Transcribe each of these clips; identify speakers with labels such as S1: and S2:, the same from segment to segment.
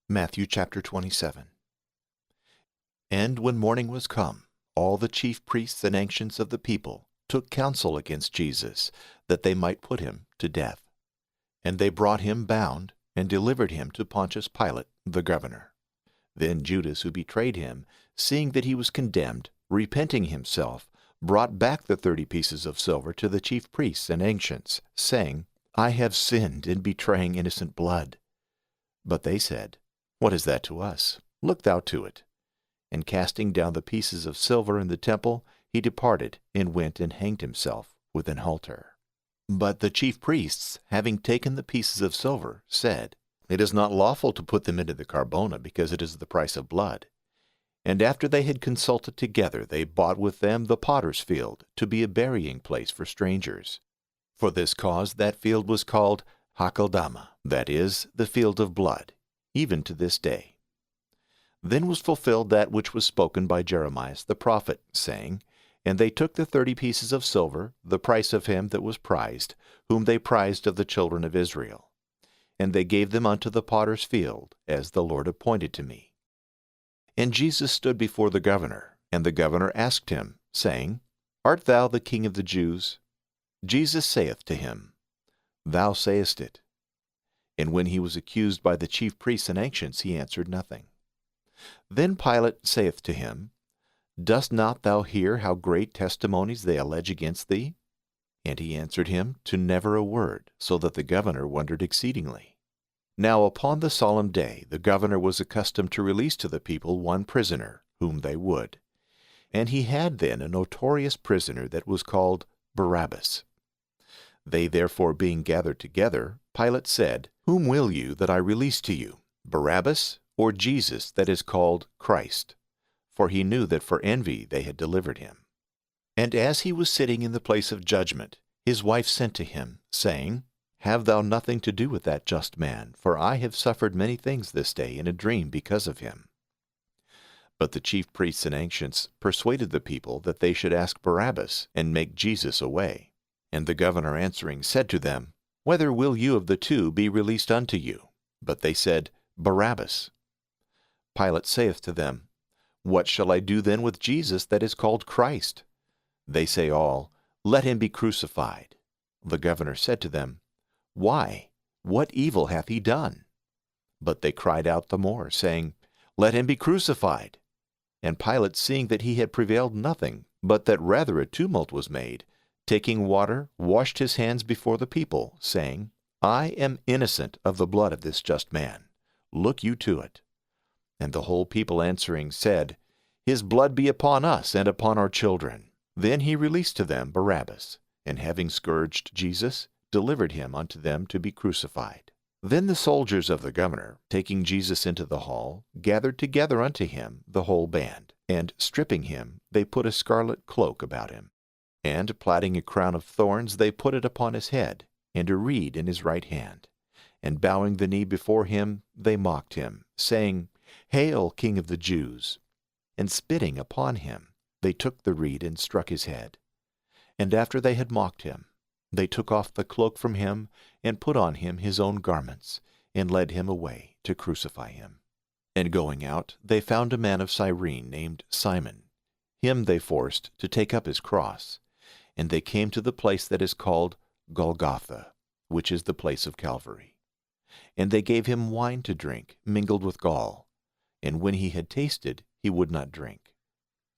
S1: Matthew chapter 27. And when morning was come, all the chief priests and ancients of the people took counsel against Jesus, that they might put him to death. And they brought him bound, and delivered him to Pontius Pilate, the governor. Then Judas, who betrayed him, seeing that he was condemned, repenting himself, brought back the 30 pieces of silver to the chief priests and ancients, saying, I have sinned in betraying innocent blood. But they said, What is that to us? Look thou to it. And casting down the pieces of silver in the temple, he departed, and went and hanged himself with an halter. But the chief priests, having taken the pieces of silver, said, It is not lawful to put them into the carbona, because it is the price of blood. And after they had consulted together, they bought with them the potter's field, to be a burying place for strangers. For this cause that field was called Hakeldama, that is, the field of blood, even to this day. Then was fulfilled that which was spoken by Jerome the prophet, saying, And they took the 30 pieces of silver, the price of him that was prized, whom they prized of the children of Israel. And they gave them unto the potter's field, as the Lord appointed to me. And Jesus stood before the governor, and the governor asked him, saying, Art thou the King of the Jews? Jesus saith to him, Thou sayest it. And when he was accused by the chief priests and ancients, he answered nothing. Then Pilate saith to him, Dost not thou hear how great testimonies they allege against thee? And he answered him to never a word, so that the governor wondered exceedingly. Now upon the solemn day the governor was accustomed to release to the people one prisoner, whom they would. And he had then a notorious prisoner that was called Barabbas. They therefore being gathered together, Pilate said, Whom will you that I release to you, Barabbas, or Jesus that is called Christ? For he knew that for envy they had delivered him. And as he was sitting in the place of judgment, his wife sent to him, saying, Have thou nothing to do with that just man, for I have suffered many things this day in a dream because of him. But the chief priests and ancients persuaded the people that they should ask Barabbas, and make Jesus away. And the governor answering said to them, Whether will you of the two be released unto you? But they said, Barabbas. Pilate saith to them, What shall I do then with Jesus that is called Christ? They say all, Let him be crucified. The governor said to them, Why? What evil hath he done? But they cried out the more, saying, Let him be crucified. And Pilate, seeing that he had prevailed nothing, but that rather a tumult was made, taking water, washed his hands before the people, saying, I am innocent of the blood of this just man. Look you to it. And the whole people answering said, His blood be upon us and upon our children. Then he released to them Barabbas, and having scourged Jesus, delivered him unto them to be crucified. Then the soldiers of the governor, taking Jesus into the hall, gathered together unto him the whole band, and stripping him, they put a scarlet cloak about him. And plaiting a crown of thorns, they put it upon his head, and a reed in his right hand. And bowing the knee before him, they mocked him, saying, Hail, King of the Jews! And spitting upon him, they took the reed and struck his head. And after they had mocked him, they took off the cloak from him, and put on him his own garments, and led him away to crucify him. And going out, they found a man of Cyrene named Simon. Him they forced to take up his cross. And they came to the place that is called Golgotha, which is the place of Calvary. And they gave him wine to drink, mingled with gall. And when he had tasted, he would not drink.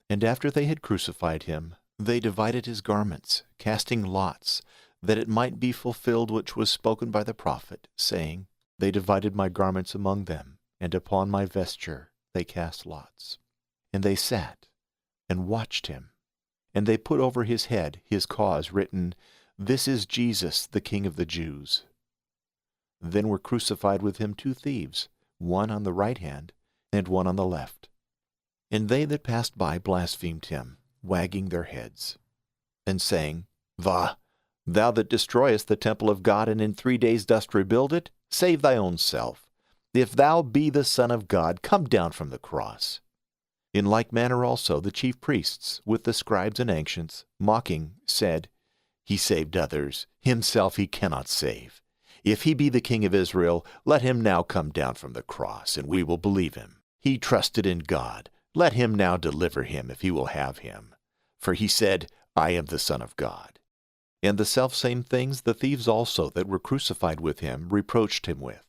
S1: And after they had crucified him, they divided his garments, casting lots, that it might be fulfilled which was spoken by the prophet, saying, They divided my garments among them, and upon my vesture they cast lots. And they sat and watched him. And they put over his head his cause written, This is Jesus, the King of the Jews. Then were crucified with him 2 thieves, one on the right hand, and one on the left. And they that passed by blasphemed him, wagging their heads, and saying, Vah, thou that destroyest the temple of God, and in 3 days dost rebuild it, save thy own self. If thou be the Son of God, come down from the cross. In like manner also the chief priests, with the scribes and ancients, mocking, said, He saved others, himself he cannot save. If he be the King of Israel, let him now come down from the cross, and we will believe him. He trusted in God. Let him now deliver him, if he will have him. For he said, I am the Son of God. And the selfsame things the thieves also that were crucified with him reproached him with.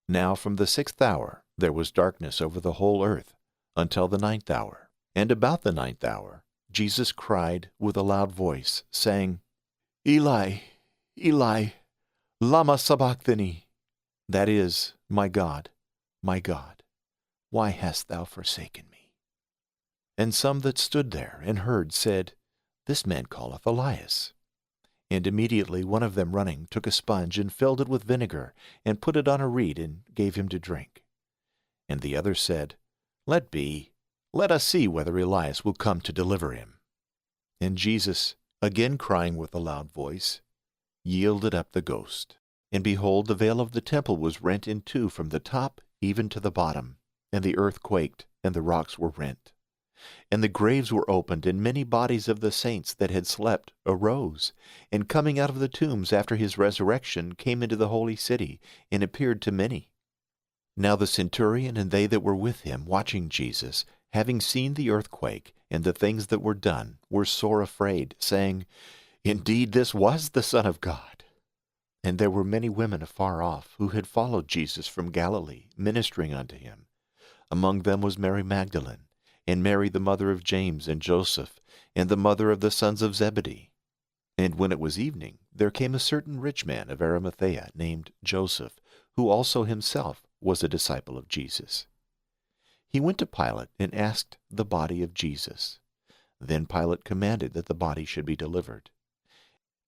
S1: Now from the 6th hour there was darkness over the whole earth, until the 9th hour. And about the 9th hour Jesus cried with a loud voice, saying, Eli, Eli, lama sabachthani? That is, my God, why hast thou forsaken me? And some that stood there and heard said, This man calleth Elias. And immediately one of them running took a sponge and filled it with vinegar, and put it on a reed, and gave him to drink. And the other said, Let be, let us see whether Elias will come to deliver him. And Jesus, again crying with a loud voice, yielded up the ghost. And behold, the veil of the temple was rent in two from the top even to the bottom, and the earth quaked, and the rocks were rent. And the graves were opened, and many bodies of the saints that had slept arose, and coming out of the tombs after his resurrection came into the holy city, and appeared to many. Now the centurion and they that were with him, watching Jesus, having seen the earthquake and the things that were done, were sore afraid, saying, Indeed this was the Son of God. And there were many women afar off, who had followed Jesus from Galilee, ministering unto him. Among them was Mary Magdalene, and Mary the mother of James and Joseph, and the mother of the sons of Zebedee. And when it was evening, there came a certain rich man of Arimathea, named Joseph, who also himself was a disciple of Jesus. He went to Pilate and asked the body of Jesus. Then Pilate commanded that the body should be delivered.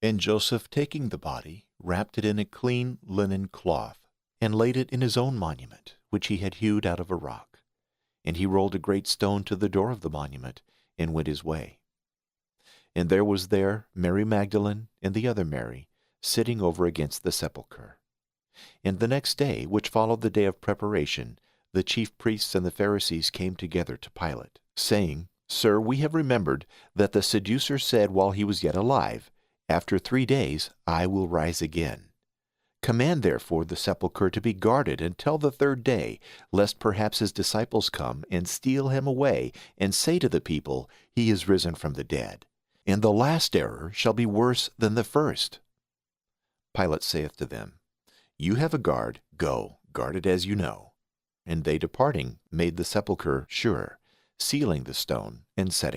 S1: And Joseph, taking the body, wrapped it in a clean linen cloth, and laid it in his own monument, which he had hewed out of a rock. And he rolled a great stone to the door of the monument, and went his way. And there was there Mary Magdalene and the other Mary, sitting over against the sepulchre. And the next day, which followed the day of preparation, the chief priests and the Pharisees came together to Pilate, saying, Sir, we have remembered that the seducer said while he was yet alive, After 3 days I will rise again. Command therefore the sepulchre to be guarded until the 3rd day, lest perhaps his disciples come and steal him away, and say to the people, He is risen from the dead. And the last error shall be worse than the first. Pilate saith to them, You have a guard, go, guard it as you know. And they departing made the sepulchre sure, sealing the stone, and setting